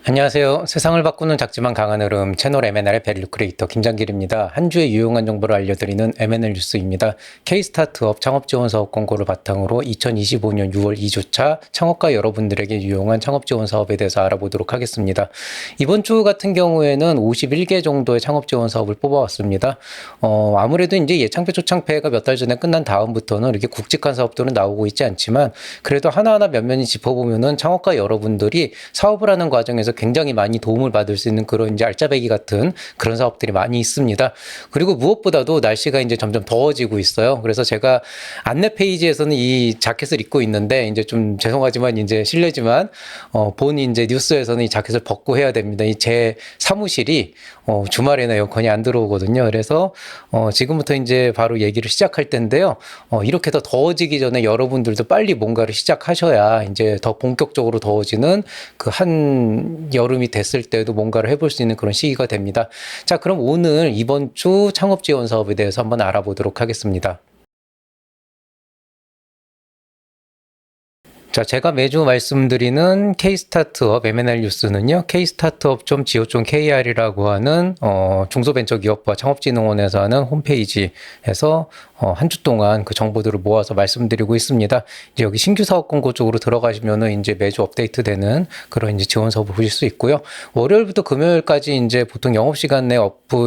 안녕하세요. 세상을 바꾸는 작지만 강한 흐름 채널 M&R의 밸류 크리에이터 김장길입니다. 한 주의 유용한 정보를 알려드리는 M&R 뉴스입니다. K-스타트업 창업지원 사업 공고를 바탕으로 2025년 6월 2주차 창업가 여러분들에게 유용한 창업지원 사업에 대해서 알아보도록 하겠습니다. 이번 주 같은 경우에는 51개 정도의 창업지원 사업을 뽑아왔습니다. 아무래도 이제 예창패 초창패가 몇 달 전에 끝난 다음부터는 이렇게 굵직한 사업들은 나오고 있지 않지만 그래도 하나하나 면면히 짚어보면은 창업가 여러분들이 사업을 하는 과정에서 굉장히 많이 도움을 받을 수 있는 그런 이제 알짜배기 같은 그런 사업들이 많이 있습니다. 그리고 무엇보다도 날씨가 이제 점점 더워지고 있어요. 그래서 제가 안내 페이지에서는 이 자켓을 입고 있는데 이제 좀 죄송하지만 이제 실례지만 본 이제 뉴스에서는 이 자켓을 벗고 해야 됩니다. 이 제 사무실이 주말에는 에어컨이 안 들어오거든요. 그래서 지금부터 이제 바로 얘기를 시작할 텐데요. 이렇게 더 더워지기 전에 여러분들도 빨리 뭔가를 시작하셔야 이제 더 본격적으로 더워지는 그 한 여름이 됐을 때도 뭔가를 해볼 수 있는 그런 시기가 됩니다. 자, 그럼 오늘 이번 주 창업 지원 사업에 대해서 한번 알아보도록 하겠습니다. 자, 제가 매주 말씀드리는 K-스타트업 M&R 뉴스는요, kstartup.go.kr이라고 하는 중소벤처기업부와 창업진흥원에서 하는 홈페이지에서 한 주 동안 그 정보들을 모아서 말씀드리고 있습니다. 이제 여기 신규 사업 공고 쪽으로 들어가시면은 이제 매주 업데이트되는 그런 이제 지원 사업을 보실 수 있고요. 월요일부터 금요일까지 이제 보통 영업시간 내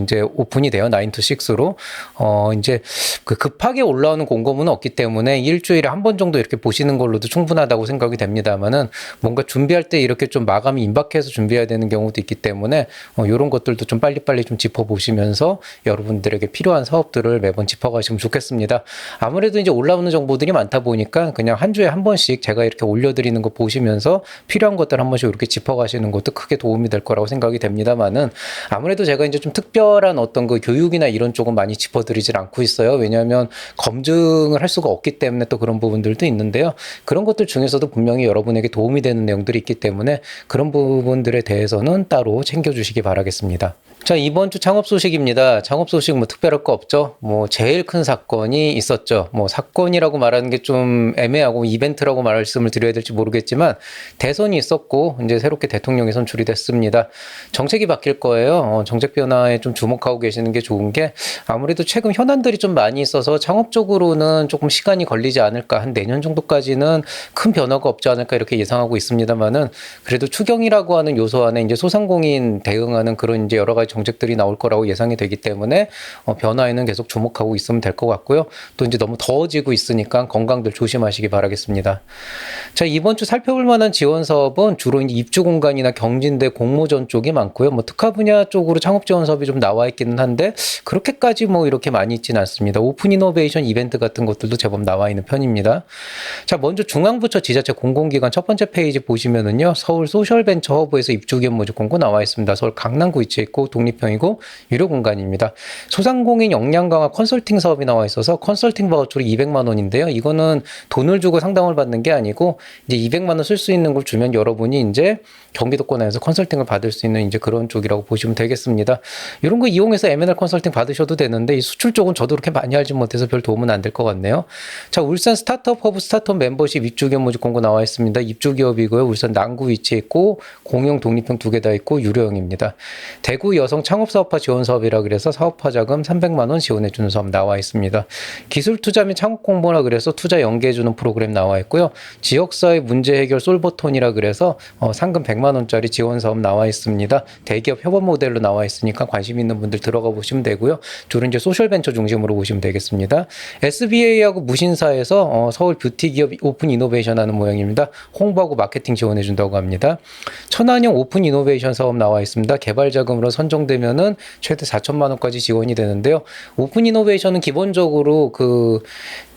이제 오픈이 돼요. 9 to 6로. 이제 그 급하게 올라오는 공고문은 없기 때문에 일주일에 한 번 정도 이렇게 보시는 걸로도 충분하다고 생각이 됩니다만은 뭔가 준비할 때 이렇게 좀 마감이 임박해서 준비해야 되는 경우도 있기 때문에 이런 것들도 좀 빨리빨리 좀 짚어보시면서 여러분들에게 필요한 사업들을 매번 짚어가시면 좋겠습니다. 아무래도 이제 올라오는 정보들이 많다 보니까 그냥 한 주에 한 번씩 제가 이렇게 올려드리는 거 보시면서 필요한 것들 한 번씩 이렇게 짚어가시는 것도 크게 도움이 될 거라고 생각이 됩니다만은 아무래도 제가 이제 좀 특별한 어떤 그 교육이나 이런 쪽은 많이 짚어드리질 않고 있어요. 왜냐하면 검증을 할 수가 없기 때문에 또 그런 부분들도 있는데요. 그런 것들 중에서도 분명히 여러분에게 도움이 되는 내용들이 있기 때문에 그런 부분들에 대해서는 따로 챙겨주시기 바라겠습니다. 자, 이번 주 창업 소식입니다. 창업 소식 뭐 특별할 거 없죠. 뭐 제일 큰 사건이 있었죠. 뭐 사건이라고 말하는 게 좀 애매하고 이벤트라고 말씀을 드려야 될지 모르겠지만 대선이 있었고 이제 새롭게 대통령이 선출이 됐습니다. 정책이 바뀔 거예요. 정책 변화에 좀 주목하고 계시는 게 좋은 게 아무래도 최근 현안들이 좀 많이 있어서 창업적으로는 조금 시간이 걸리지 않을까, 한 내년 정도까지는 큰 변화가 없지 않을까 이렇게 예상하고 있습니다만은 그래도 추경이라고 하는 요소 안에 이제 소상공인 대응하는 그런 이제 여러 가지 정책들이 나올 거라고 예상이 되기 때문에 변화에는 계속 주목하고 있으면 될 것 같고요. 또 이제 너무 더워지고 있으니까 건강들 조심하시기 바라겠습니다. 자, 이번 주 살펴볼 만한 지원 사업은 주로 이제 입주 공간이나 경진대 공모전 쪽이 많고요. 뭐 특화 분야 쪽으로 창업 지원 사업이 좀 나와 있기는 한데 그렇게까지 뭐 이렇게 많이 있지는 않습니다. 오픈 이노베이션 이벤트 같은 것들도 제법 나와 있는 편입니다. 자, 먼저 중앙부처 지자체 공공기관 첫 번째 페이지 보시면은요, 서울 소셜벤처 허브에서 입주기업 모집 공고 나와 있습니다. 서울 강남구 위치해 있고 독립형이고 유료 공간입니다. 소상공인 역량 강화 컨설팅 사업이 나와 있어서 컨설팅 바우처로 200만 원인데요. 이거는 돈을 주고 상담을 받는 게 아니고 이제 200만 원 쓸 수 있는 걸 주면 여러분이 이제 경기도권에서 컨설팅을 받을 수 있는 이제 그런 쪽이라고 보시면 되겠습니다. 이런 거 이용해서 M&R 컨설팅 받으셔도 되는데 이 수출 쪽은 저도 그렇게 많이 알지 못해서 별 도움은 안 될 것 같네요. 자, 울산 스타트업 허브 스타트업 멤버십 입주기업 모집 공고 나와 있습니다. 입주기업이고요. 울산 남구 위치에 있고 공용 독립형 2개 다 있고 유료형입니다. 대구 여성 창업사업화 지원 사업이라 그래서 사업화 자금 300만 원 지원해주는 사업 나와 있습니다. 기술 투자 및 창업 공모라 그래서 투자 연계해주는 프로그램 나와 있고요. 지역사회 문제 해결 솔버톤이라 그래서 상금 100만 원짜리 지원 사업 나와 있습니다. 대기업 협업 모델로 나와 있으니까 관심 있는 분들 들어가 보시면 되고요. 주로 이제 소셜벤처 중심으로 보시면 되겠습니다. SBA하고 무신사에서 서울 뷰티 기업 오픈 이노베이션 하는 모양입니다. 홍보하고 마케팅 지원해준다고 합니다. 천안형 오픈 이노베이션 사업 나와 있습니다. 개발 자금으로 선정되면은 최대 4천만 원까지 지원이 되는데요. 오픈 이노베이션은 기본적으로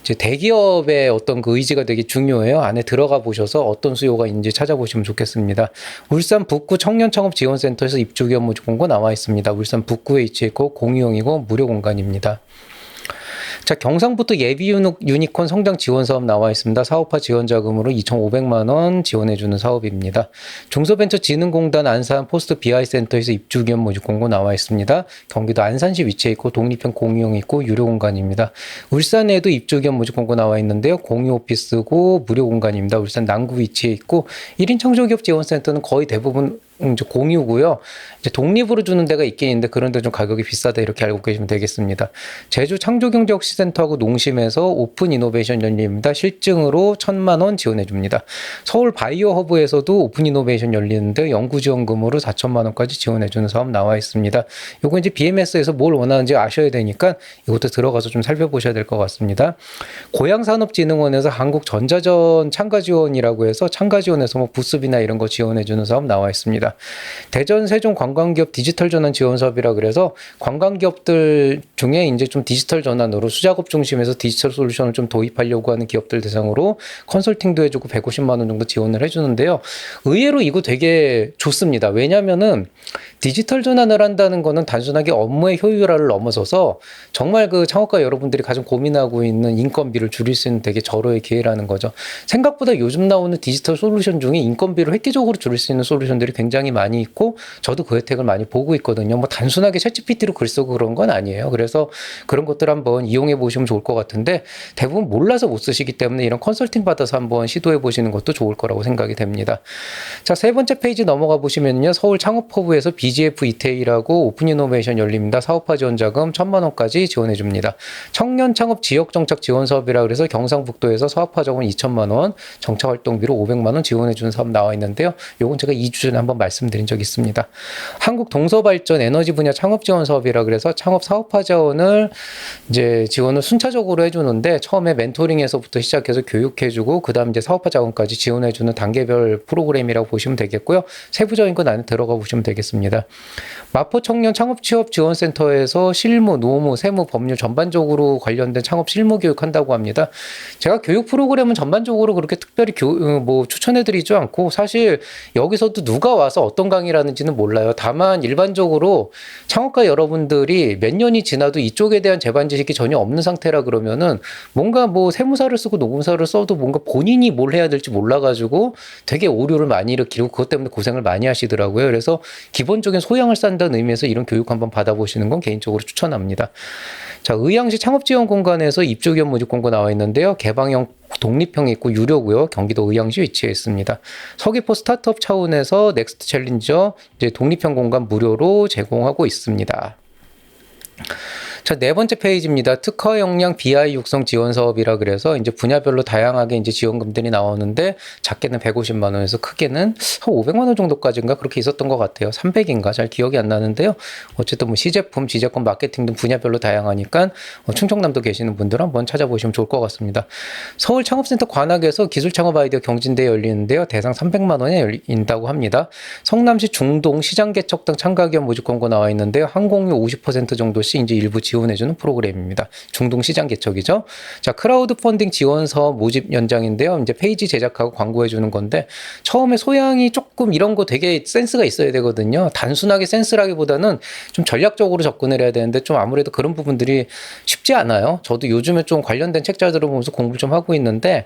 이제 대기업의 어떤 그 의지가 되게 중요해요. 안에 들어가 보셔서 어떤 수요가 있는지 찾아보시면 좋겠습니다. 울산 북구 청년창업지원센터에서 입주기업 모집 공고 나와 있습니다. 울산 북구에 위치해 있고 공유형이고 무료 공간입니다. 자, 경상북도 예비 유니콘 성장 지원 사업 나와 있습니다. 사업화 지원 자금으로 2,500만 원 지원해주는 사업입니다. 중소벤처진흥공단 안산 포스트 BI 센터에서 입주기업 모집 공고 나와 있습니다. 경기도 안산시 위치해 있고 독립형 공유형 있고 유료 공간입니다. 울산에도 입주기업 모집 공고 나와 있는데요. 공유 오피스고 무료 공간입니다. 울산 남구 위치해 있고 1인 청소기업 지원센터는 거의 대부분 이제 공유고요. 이제 독립으로 주는 데가 있긴 있는데 그런데 좀 가격이 비싸다 이렇게 알고 계시면 되겠습니다. 제주 창조경제혁신센터하고 농심에서 오픈 이노베이션 열립니다. 실증으로 1,000만 원 지원해 줍니다. 서울 바이오 허브에서도 오픈 이노베이션 열리는데 연구 지원금으로 4천만 원까지 지원해 주는 사업 나와 있습니다. 요거 이제 BMS에서 뭘 원하는지 아셔야 되니까 이것도 들어가서 좀 살펴보셔야 될 것 같습니다. 고양산업진흥원에서 한국전자전 참가 지원이라고 해서 참가 지원에서 뭐 부스비나 이런 거 지원해 주는 사업 나와 있습니다. 대전 세종 관광기업 디지털 전환 지원 사업이라 그래서 관광기업들 중에 이제 좀 디지털 전환으로 수작업 중심에서 디지털 솔루션을 좀 도입하려고 하는 기업들 대상으로 컨설팅도 해주고 150만 원 정도 지원을 해주는데요. 의외로 이거 되게 좋습니다. 왜냐면은 디지털 전환을 한다는 거는 단순하게 업무의 효율화를 넘어서서 정말 그 창업가 여러분들이 가장 고민하고 있는 인건비를 줄일 수 있는 되게 절호의 기회라는 거죠. 생각보다 요즘 나오는 디지털 솔루션 중에 인건비를 획기적으로 줄일 수 있는 솔루션들이 굉장히 많이 있고 저도 그 혜택을 많이 보고 있거든요. 뭐 단순하게 챗GPT로 글 쓰고 그런 건 아니에요. 그래서 그런 것들 한번 이용해 보시면 좋을 것 같은데 대부분 몰라서 못 쓰시기 때문에 이런 컨설팅 받아서 한번 시도해 보시는 것도 좋을 거라고 생각이 됩니다. 자, 세 번째 페이지 넘어가 보시면요. 서울 창업허브에서 BGF 이태이라고 오픈 이노베이션 열립니다. 사업화 지원 자금 1,000만 원까지 지원해 줍니다. 청년 창업 지역 정착 지원 사업이라 그래서 경상북도에서 사업화 자금 2천만 원, 정착 활동비로 500만 원 지원해 주는 사업 나와 있는데요. 요건 제가 2주 전에 한번 말씀드린 적이 있습니다. 한국 동서발전 에너지 분야 창업 지원 사업이라 그래서 창업 사업화 자원을 이제 지원을 순차적으로 해주는데 처음에 멘토링에서부터 시작해서 교육해주고 그다음 이제 사업화 자원까지 지원해주는 단계별 프로그램이라고 보시면 되겠고요. 세부적인 건 안에 들어가 보시면 되겠습니다. 마포 청년 창업 취업 지원센터에서 실무, 노무, 세무, 법률 전반적으로 관련된 창업 실무 교육한다고 합니다. 제가 교육 프로그램은 전반적으로 그렇게 특별히 추천해드리지 않고 사실 여기서도 누가 와서 어떤 강의를 하는지는 몰라요. 다만 일반적으로 창업가 여러분들이 몇 년이 지나도 이쪽에 대한 재반 지식이 전혀 없는 상태라 그러면은 뭔가 뭐 세무사를 쓰고 녹음사를 써도 뭔가 본인이 뭘 해야 될지 몰라가지고 되게 오류를 많이 일으키고 그것 때문에 고생을 많이 하시더라고요. 그래서 기본적인 소양을 쌓는다는 의미에서 이런 교육 한번 받아보시는 건 개인적으로 추천합니다. 자, 의왕시 창업지원공간에서 입주기업 모집 공고 나와 있는데요. 개방형 독립형이 있고 유료고요. 경기도 의왕시 위치해 있습니다. 서귀포 스타트업 차원에서 넥스트 챌린저 이제 독립형 공간 무료로 제공하고 있습니다. 자, 네 번째 페이지입니다. 특화 역량 BI 육성 지원 사업이라 그래서 이제 분야별로 다양하게 이제 지원금들이 나오는데 작게는 150만 원에서 크게는 한 500만 원 정도까지인가 그렇게 있었던 것 같아요. 300인가 잘 기억이 안 나는데요. 어쨌든 뭐 시제품, 지제권, 마케팅 등 분야별로 다양하니까 충청남도 계시는 분들 한번 찾아보시면 좋을 것 같습니다. 서울 창업센터 관악에서 기술 창업 아이디어 경진대회 열리는데요. 대상 300만 원에 열린다고 합니다. 성남시 중동 시장 개척 등 참가기업 모집 공고 나와 있는데요. 항공료 50% 정도씩 이제 일부 지원해주는 프로그램입니다. 중동 시장 개척이죠. 자, 크라우드 펀딩 지원 사업 모집 연장인데요. 이제 페이지 제작하고 광고해주는 건데 처음에 소양이 조금 이런 거 되게 센스가 있어야 되거든요. 단순하게 센스라기보다는 좀 전략적으로 접근을 해야 되는데 좀 아무래도 그런 부분들이 쉽지 않아요. 저도 요즘에 좀 관련된 책자들을 보면서 공부를 좀 하고 있는데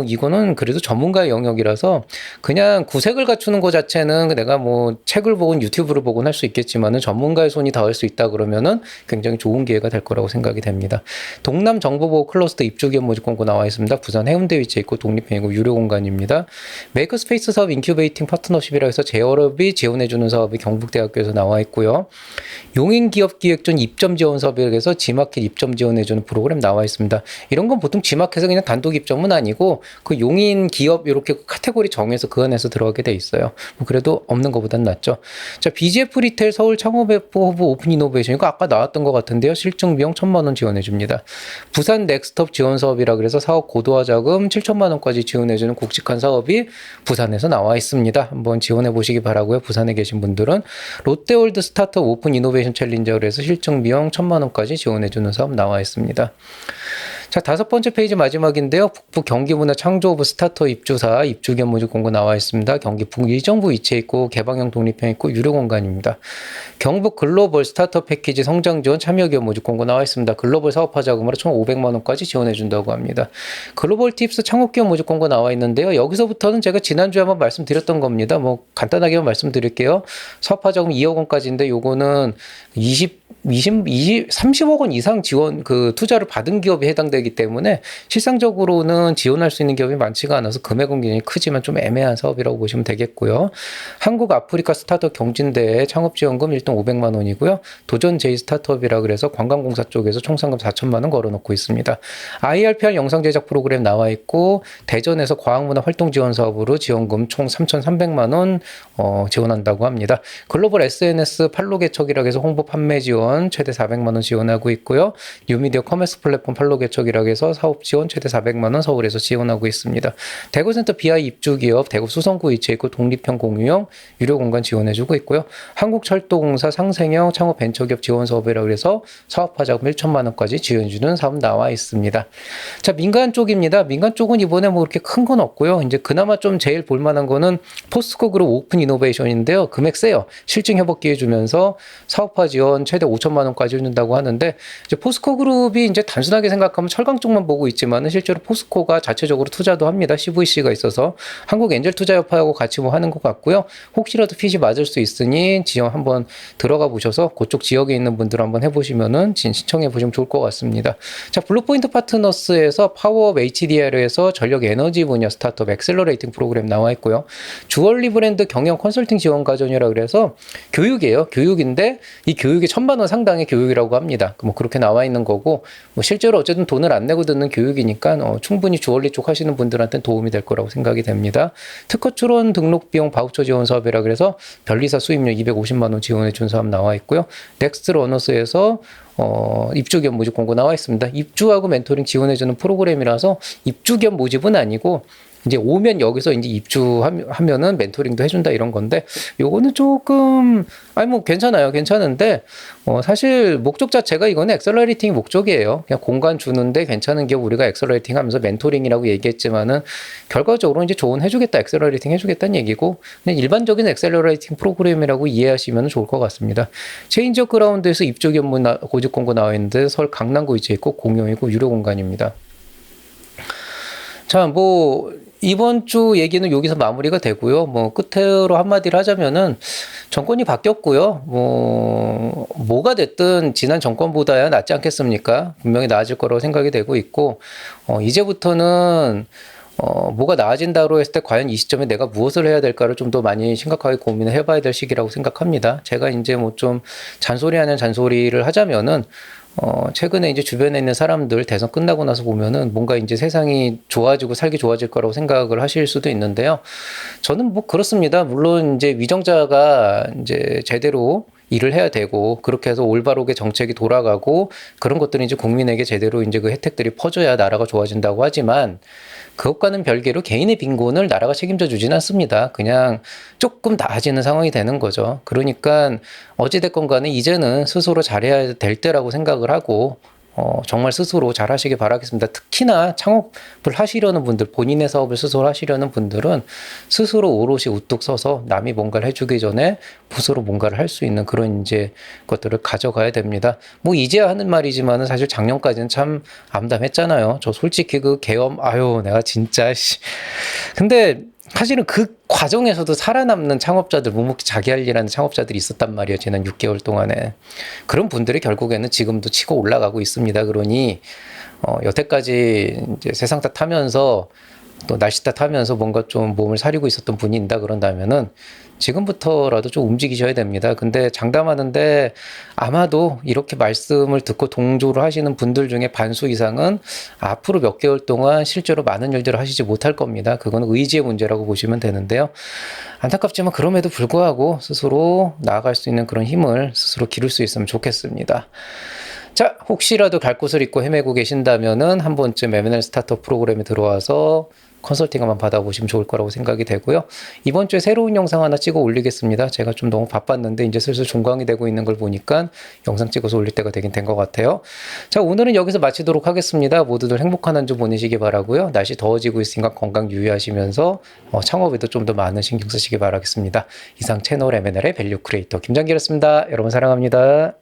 이거는 그래도 전문가의 영역이라서 그냥 구색을 갖추는 것 자체는 내가 뭐 책을 보건 유튜브를 보건 할 수 있겠지만은 전문가의 손이 닿을 수 있다 그러면은 굉장히 좋은 기회가 될 거라고 생각이 됩니다. 동남 정보보호 클러스터 입주기업 모집 공고 나와 있습니다. 부산 해운대 위치에 있고 독립형이고 유료 공간입니다. 메이커스페이스 사업 인큐베이팅 파트너십이라 해서 제어업이 지원해주는 사업이 경북대학교에서 나와 있고요. 용인기업기획전 입점 지원 사업이라 해서 지마켓 입점 지원해주는 프로그램 나와 있습니다. 이런 건 보통 지마켓에서 그냥 단독 입점은 아니고 그 용인 기업 이렇게 카테고리 정해서 그 안에서 들어가게 돼 있어요. 뭐 그래도 없는 것보단 낫죠. 자, BGF 리테일 서울 창업허브 오픈 이노베이션 이거 아까 나왔던 것 같은데요. 실증 비용 1,000만 원 지원해 줍니다. 부산 넥스트업 지원 사업이라 그래서 사업 고도화 자금 7천만 원까지 지원해 주는 굵직한 사업이 부산에서 나와 있습니다. 한번 지원해 보시기 바라고요. 부산에 계신 분들은 롯데월드 스타트업 오픈 이노베이션 챌린저 그래서 실증 비용 1,000만 원까지 지원해 주는 사업 나와 있습니다. 자, 다섯 번째 페이지 마지막인데요. 북부 경기문화 창조오브 스타터 입주사 입주기업 모집 공고 나와 있습니다. 경기 북의정부 위치에 있고 개방형 독립형 있고 유료 공간입니다. 경북 글로벌 스타트업 패키지 성장 지원 참여기업 모집 공고 나와 있습니다. 글로벌 사업화 자금으로 총 500만 원까지 지원해 준다고 합니다. 글로벌 팁스 창업기업 모집 공고 나와 있는데요. 여기서부터는 제가 지난주에 한번 말씀드렸던 겁니다. 뭐 간단하게만 말씀드릴게요. 사업화 자금 2억 원까지인데 요거는 30억 원 이상 지원 그 투자를 받은 기업이 해당되기 때문에 실상적으로는 지원할 수 있는 기업이 많지가 않아서 금액은 굉장히 크지만 좀 애매한 사업이라고 보시면 되겠고요. 한국 아프리카 스타트업 경진대회 창업지원금 1등 500만 원이고요. 도전 제이 스타트업이라 그래서 관광공사 쪽에서 총 상금 4천만 원 걸어놓고 있습니다. IRPR 영상 제작 프로그램 나와 있고 대전에서 과학문화 활동 지원 사업으로 지원금 총 3,300만 원 지원한다고 합니다. 글로벌 SNS 팔로 개척이라 해서 홍보 판매 지원 최대 400만 원 지원하고 있고요. 뉴미디어 커머스 플랫폼 팔로 개척이라 해서 사업 지원 최대 400만 원 서울에서 지원하고 있습니다. 대구센터 BI 입주 기업 대구 수성구 위치해 있고 독립형 공유형 유료 공간 지원해주고 있고요. 한국철도공사 상생형 창업 벤처기업 지원 사업이라 그래서 사업화 자금 1천만 원까지 지원해주는 사업 나와 있습니다. 자, 민간 쪽입니다. 민간 쪽은 이번에 뭐 그렇게 큰 건 없고요. 이제 그나마 좀 제일 볼만한 거는 포스코 그룹 오픈 이노베이션인데요. 금액 세요. 실증 회복 기회 주면서 사업화 지원 최대 5천만 원까지 준다고 하는데 이제 포스코 그룹이 이제 단순하게 생각하면 철강 쪽만 보고 있지만은 실제로 포스코가 자체적으로 투자도 합니다. CVC가 있어서 한국 엔젤 투자협회하고 같이 뭐 하는 것 같고요. 혹시라도 핏이 맞을 수 있으니 지원 한번 들어가 보셔서 그쪽 지역에 있는 분들 한번 해보시면은 신청해 보시면 좋을 것 같습니다. 자, 블루포인트 파트너스에서 파워업 HDR에서 전력 에너지 분야 스타트업 엑셀러레이팅 프로그램 나와 있고요. 주얼리 브랜드 경영 컨설팅 지원 과정이라 그래서 교육이에요. 교육인데 이 교육이 1,000만 원 상당의 교육이라고 합니다. 뭐 그렇게 나와 있는 거고 뭐 실제로 어쨌든 돈을 안 내고 듣는 교육이니까 충분히 주얼리 쪽 하시는 분들한테는 도움이 될 거라고 생각이 됩니다. 특허 출원 등록 비용 바우처 지원 사업이라 그래서 변리사 수입료 250만 원 지원해 준 사업 나와 있고요. 넥스트 러너스에서 입주 겸 모집 공고 나와 있습니다. 입주하고 멘토링 지원해주는 프로그램이라서 입주 겸 모집은 아니고 이제 오면 여기서 이제 입주하면은 멘토링도 해준다 이런 건데 요거는 조금 뭐 괜찮아요. 괜찮은데 사실 목적 자체가 이거는 엑셀러레이팅이 목적이에요. 그냥 공간 주는데 괜찮은 기업 우리가 엑셀러레이팅 하면서 멘토링이라고 얘기했지만은 결과적으로 이제 조언 해주겠다, 엑셀러레이팅 해주겠다는 얘기고 그냥 일반적인 엑셀러레이팅 프로그램이라고 이해하시면 좋을 것 같습니다. 체인지 업 그라운드에서 입주 겸 모집 공고 나와 있는데 서울 강남구 위치에 있고 공용이고 유료 공간입니다. 자, 뭐 이번 주 얘기는 여기서 마무리가 되고요. 뭐 끝으로 한마디를 하자면은 정권이 바뀌었고요. 뭐가 됐든 지난 정권보다야 낫지 않겠습니까? 분명히 나아질 거라고 생각이 되고 있고 이제부터는 뭐가 나아진다고 했을 때 과연 이 시점에 내가 무엇을 해야 될까를 좀 더 많이 심각하게 고민을 해봐야 될 시기라고 생각합니다. 제가 이제 뭐 좀 잔소리를 하자면은 최근에 이제 주변에 있는 사람들 대선 끝나고 나서 보면은 뭔가 이제 세상이 좋아지고 살기 좋아질 거라고 생각을 하실 수도 있는데요. 저는 뭐 그렇습니다. 물론 이제 위정자가 이제 제대로 일을 해야 되고 그렇게 해서 올바르게 정책이 돌아가고 그런 것들이 이제 국민에게 제대로 이제 그 혜택들이 퍼져야 나라가 좋아진다고 하지만 그것과는 별개로 개인의 빈곤을 나라가 책임져 주진 않습니다. 그냥 조금 나아지는 상황이 되는 거죠. 그러니까 어찌됐건 간에 이제는 스스로 잘해야 될 때라고 생각을 하고 정말 스스로 잘 하시길 바라겠습니다. 특히나 창업을 하시려는 분들, 본인의 사업을 스스로 하시려는 분들은 스스로 오롯이 우뚝 서서 남이 뭔가를 해주기 전에 스스로 뭔가를 할 수 있는 그런 이제 것들을 가져가야 됩니다. 뭐 이제야 하는 말이지만은 사실 작년까지는 참 암담했잖아요. 저 솔직히 그 계엄, 내가 진짜 근데 사실은 그 과정에서도 살아남는 창업자들, 묵묵히 자기 할 일하는 창업자들이 있었단 말이에요. 지난 6개월 동안에. 그런 분들이 결국에는 지금도 치고 올라가고 있습니다. 그러니 여태까지 이제 세상 탓하면서 또 날씨 탓하면서 뭔가 좀 몸을 사리고 있었던 분이 있다 그런다면은 지금부터라도 좀 움직이셔야 됩니다. 근데 장담하는데 아마도 이렇게 말씀을 듣고 동조를 하시는 분들 중에 반수 이상은 앞으로 몇 개월 동안 실제로 많은 일들을 하시지 못할 겁니다. 그건 의지의 문제라고 보시면 되는데요. 안타깝지만 그럼에도 불구하고 스스로 나아갈 수 있는 그런 힘을 스스로 기를 수 있으면 좋겠습니다. 자, 혹시라도 갈 곳을 잃고 헤매고 계신다면은 한 번쯤 M&A 스타트업 프로그램에 들어와서 컨설팅 한번 받아보시면 좋을 거라고 생각이 되고요. 이번 주에 새로운 영상 하나 찍어 올리겠습니다. 제가 좀 너무 바빴는데 이제 슬슬 종강이 되고 있는 걸 보니까 영상 찍어서 올릴 때가 되긴 된 것 같아요. 자, 오늘은 여기서 마치도록 하겠습니다. 모두들 행복한 한 주 보내시기 바라고요. 날씨 더워지고 있으니까 건강 유의하시면서 창업에도 좀 더 많은 신경 쓰시기 바라겠습니다. 이상 채널 M&A의 밸류 크리에이터 김장기였습니다. 여러분 사랑합니다.